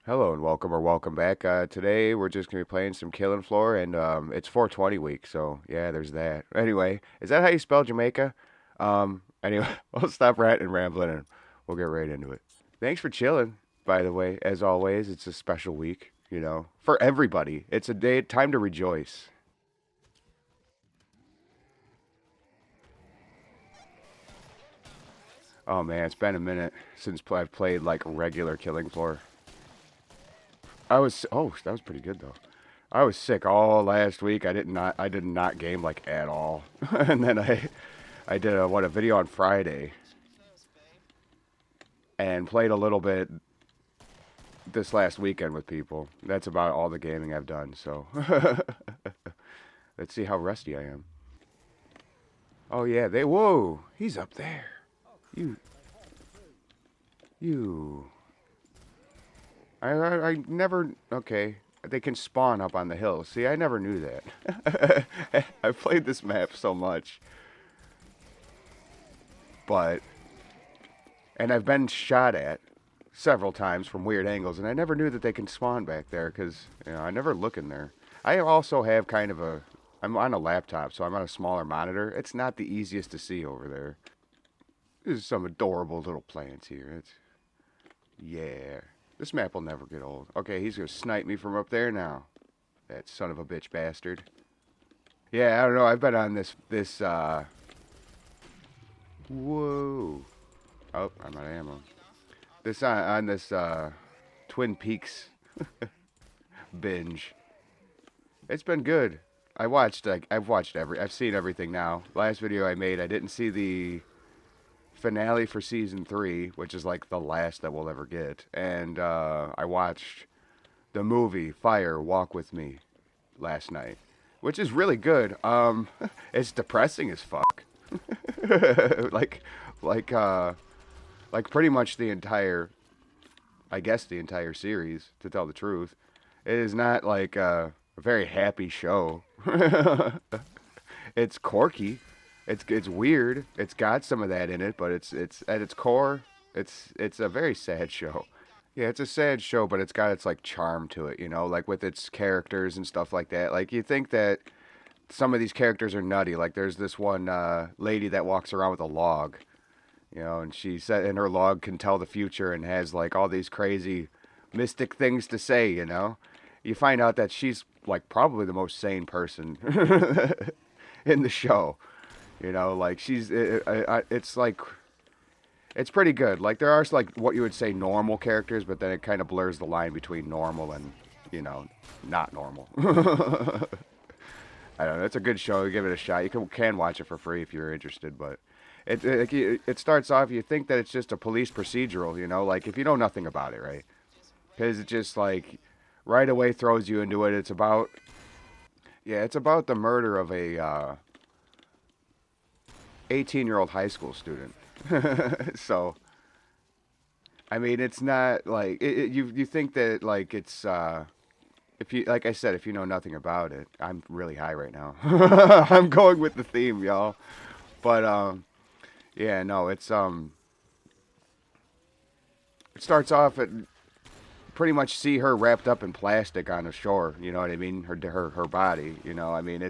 Hello and welcome or welcome back. Today we're just gonna be playing some Killing Floor, and it's 420 week, so yeah, there's that. Anyway, is that how you spell Jamaica? Anyway, we'll stop ranting and rambling, and we'll get right into it. Thanks for chilling. By the way, as always, it's a special week, for everybody. It's a day, time to rejoice. Oh man, it's been a minute since I've played like regular Killing Floor. That was pretty good though. I was sick all last week. I did not game like at all. And then I did a video on Friday and played a little bit this last weekend with people. That's about all the gaming I've done. So let's see how rusty I am. Oh yeah, whoa, he's up there. You you I never okay. They can spawn up on the hill. See, I never knew that. I've played this map so much, but and I've been shot at several times from weird angles, and I never knew that they can spawn back there because I never look in there. I also have kind of a I'm on a laptop, so I'm on a smaller monitor. It's not the easiest to see over there. There's some adorable little plants here. Yeah. This map will never get old. Okay, he's gonna snipe me from up there now. That son of a bitch bastard. Yeah, I don't know. I've been on this. Whoa. Oh, I'm out of ammo. This on this Twin Peaks binge. It's been good. I've seen everything now. Last video I made, I didn't see the finale for season 3, which is like the last that we'll ever get. And I watched the movie Fire Walk with Me last night, which is really good. It's depressing as fuck. like like uh like pretty much the entire I guess the entire series, to tell the truth. It is not like a very happy show. It's quirky. It's weird. It's got some of that in it, but it's at its core, it's a very sad show. Yeah, it's a sad show, but it's got its like charm to it, like with its characters and stuff like that. Like you think that some of these characters are nutty. Like there's this one lady that walks around with a log, and she said, and her log can tell the future and has like all these crazy mystic things to say. You find out that she's like probably the most sane person in the show. Like it's like it's pretty good. Like there are like what you would say normal characters, but then it kind of blurs the line between normal and you know not normal. I don't know. It's a good show. Give it a shot. You can watch it for free if you're interested, but it starts off. You think that it's just a police procedural, like if you know nothing about it, right? Because it just like right away throws you into it. It's about the murder of a 18-year-old high school student. So I mean, it's not like you think that like it's if you like I said, if you know nothing about it. I'm really high right now. I'm going with the theme, y'all. But yeah, no, it starts off at pretty much see her wrapped up in plastic on the shore. You know what I mean? Her body. I mean,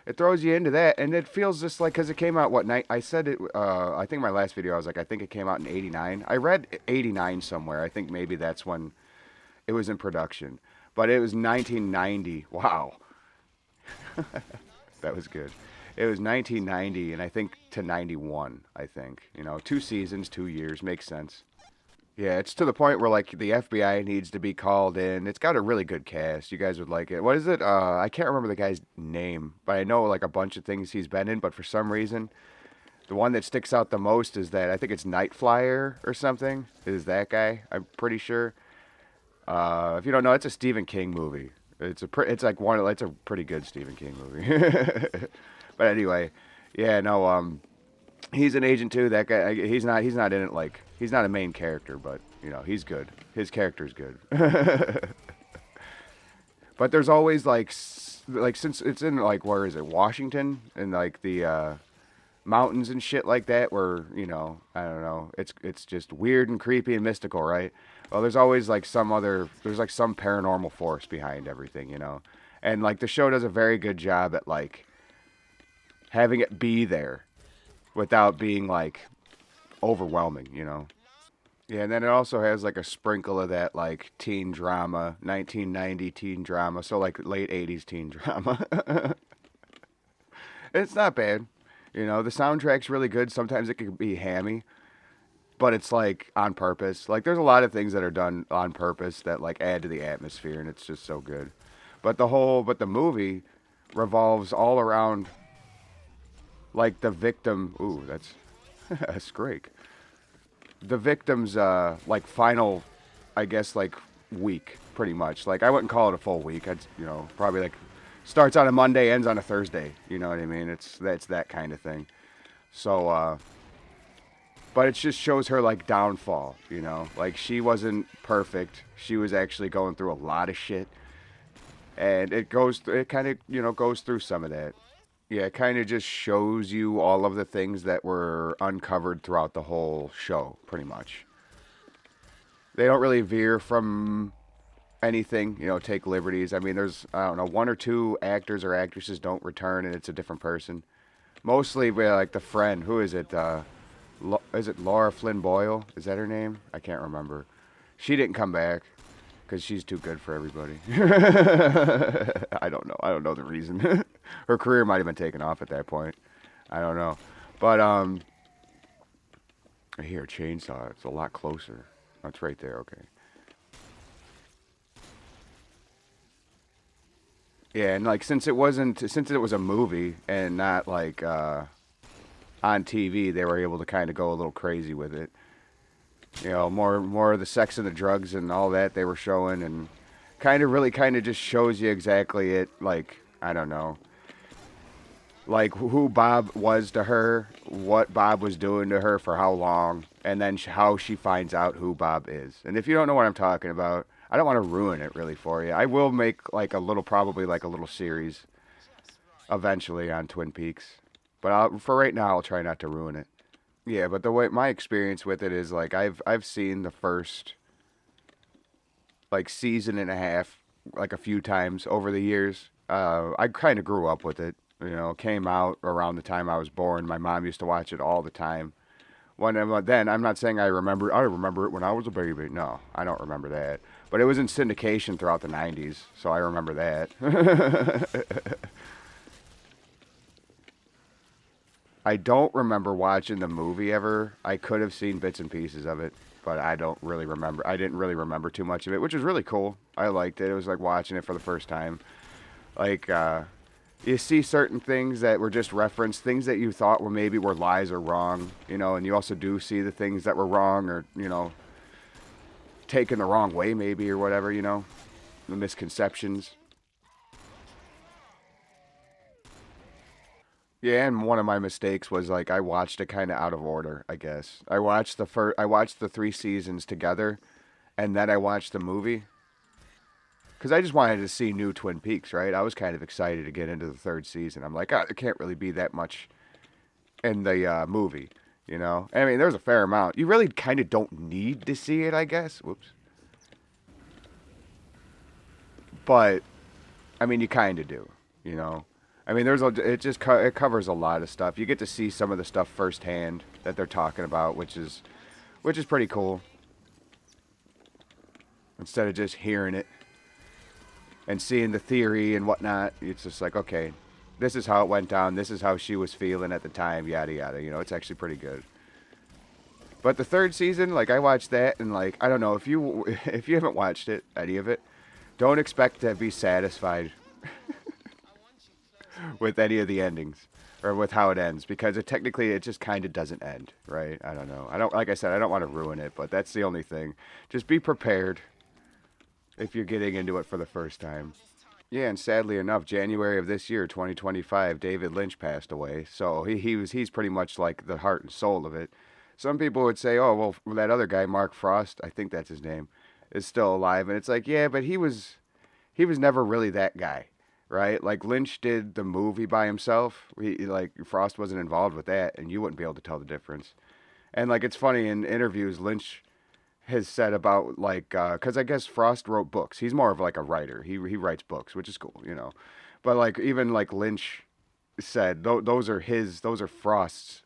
it throws you into that, and it feels just like because it came out what night? I said it. I think my last video I was like, I think it came out in '89. I read '89 somewhere. I think maybe that's when it was in production, but it was 1990. Wow, that was good. It was 1990, and I think to 91. I think 2 seasons, 2 years makes sense. Yeah, it's to the point where like the FBI needs to be called in. It's got a really good cast. You guys would like it. What is it? I can't remember the guy's name, but I know like a bunch of things he's been in. But for some reason, the one that sticks out the most is that I think it's Night Flyer or something. Is that guy? I'm pretty sure. If you don't know, it's a Stephen King movie. It's like it's a pretty good Stephen King movie. But anyway, yeah, no, he's an agent too. That guy, he's not in it like he's not a main character, but he's good. His character's good. But there's always like since it's in like where is it Washington and like the mountains and shit like that where, I don't know, it's just weird and creepy and mystical, right? Well, there's always like there's like some paranormal force behind everything. And like the show does a very good job at like having it be there without being like overwhelming. Yeah, and then it also has like a sprinkle of that like teen drama, 1990 teen drama, so like late 80s teen drama. It's not bad. The soundtrack's really good. Sometimes it can be hammy, but it's like on purpose. Like there's a lot of things that are done on purpose that like add to the atmosphere, and it's just so good. But the movie revolves all around like the victim. Ooh, that's a scrake. The victim's like final, I guess, like week pretty much. Like I wouldn't call it a full week. I'd probably like starts on a Monday, ends on a Thursday. You know what I mean? That's that kind of thing. So, but it just shows her like downfall. Like she wasn't perfect. She was actually going through a lot of shit, and it kind of goes through some of that. Yeah, it kind of just shows you all of the things that were uncovered throughout the whole show, pretty much. They don't really veer from anything, take liberties. I mean, there's, I don't know, one or two actors or actresses don't return and it's a different person. Mostly, like the friend, who is it? Is it Laura Flynn Boyle? Is that her name? I can't remember. She didn't come back because she's too good for everybody. I don't know. I don't know the reason. Her career might have been taken off at that point. I don't know. But I hear a chainsaw. It's a lot closer. Oh, it's right there. Okay. Yeah, and like since it was a movie and not like on TV, they were able to kind of go a little crazy with it. More of the sex and the drugs and all that they were showing, and kind of just shows you exactly it. Like I don't know, like who Bob was to her, what Bob was doing to her for how long, and then how she finds out who Bob is. And if you don't know what I'm talking about, I don't want to ruin it really for you. I will make like probably like a little series eventually on Twin Peaks, but for right now, I'll try not to ruin it. Yeah, but the way my experience with it is like I've seen the first like season and a half like a few times over the years. I kind of grew up with it. Came out around the time I was born. My mom used to watch it all the time. Then I'm not saying I remember. I remember it when I was a baby. No, I don't remember that. But it was in syndication throughout the '90s, so I remember that. I don't remember watching the movie ever. I could have seen bits and pieces of it, but I don't really remember. I didn't really remember too much of it, which is really cool. I liked it. It was like watching it for the first time. Like you see certain things that were just referenced, things that you thought were lies or wrong, and you also do see the things that were wrong or taken the wrong way maybe or whatever, the misconceptions. Yeah, and one of my mistakes was like I watched it kind of out of order. I guess I watched the three seasons together, and then I watched the movie because I just wanted to see new Twin Peaks. Right, I was kind of excited to get into the third season. I'm like, there can't really be that much in the movie. I mean, there's a fair amount. You really kind of don't need to see it, I guess. Whoops. But I mean, you kind of do. You know. I mean, it covers a lot of stuff. You get to see some of the stuff firsthand that they're talking about, which is pretty cool. Instead of just hearing it and seeing the theory and whatnot, it's just like, okay, this is how it went down. This is how she was feeling at the time. Yada yada. It's actually pretty good. But the third season, like I watched that, and like I don't know if you if you haven't watched it, any of it, don't expect to be satisfied with any of the endings or with how it ends because it just kind of doesn't end, right? I don't know. I don't like I said I don't want to ruin it, but that's the only thing. Just be prepared if you're getting into it for the first time. Yeah, and sadly enough, January of this year, 2025, David Lynch passed away. So he's pretty much like the heart and soul of it. Some people would say, "Oh, well, that other guy, Mark Frost, I think that's his name, is still alive." And it's like, "Yeah, but he was never really that guy." right? Like Lynch did the movie by himself. Like Frost wasn't involved with that, and you wouldn't be able to tell the difference. And like it's funny in interviews, Lynch has said about like because I guess Frost wrote books. He's more of like a writer. He writes books, which is cool, you know. But like even like Lynch said, those are Frost's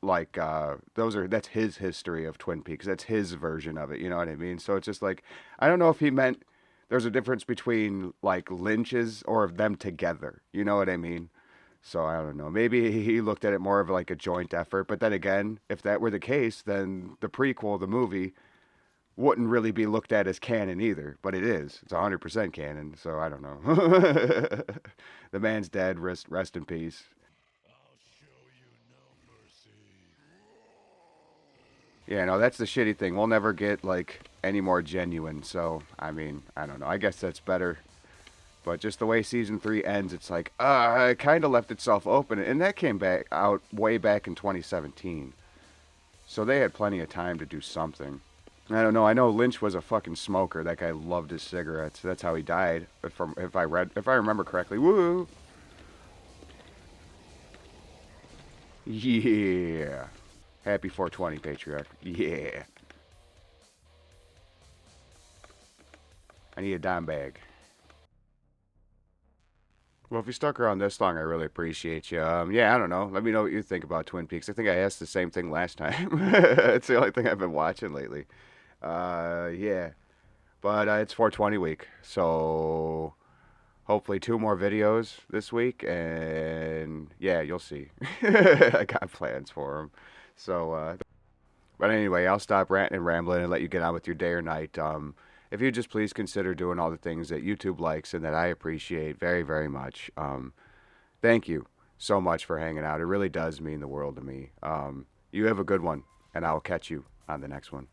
like that's his history of Twin Peaks. That's his version of it. You know what I mean? So it's just like I don't know if he meant there's a difference between like Lynch's or of them together. You know what I mean? So I don't know. Maybe he looked at it more of like a joint effort. But then again, if that were the case, then the prequel, the movie, wouldn't really be looked at as canon either. But it is. It's 100% canon. So I don't know. The man's dead. Rest in peace. Yeah, no, that's the shitty thing. We'll never get like any more genuine. So I mean, I don't know. I guess that's better. But just the way season three ends, it's like, it kind of left itself open, and that came back out way back in 2017. So they had plenty of time to do something. I don't know. I know Lynch was a fucking smoker. That guy loved his cigarettes. That's how he died. If I remember correctly. Woo. Yeah. Happy 420, Patriarch. Yeah. I need a dime bag. Well, if you stuck around this long, I really appreciate you. Yeah, I don't know. Let me know what you think about Twin Peaks. I think I asked the same thing last time. It's the only thing I've been watching lately. Yeah. But it's 420 week, so hopefully two more videos this week, and yeah, you'll see. I got plans for them. So, but anyway, I'll stop ranting and rambling and let you get on with your day or night. If you just please consider doing all the things that YouTube likes and that I appreciate very, very much. Thank you so much for hanging out. It really does mean the world to me. You have a good one, and I'll catch you on the next one.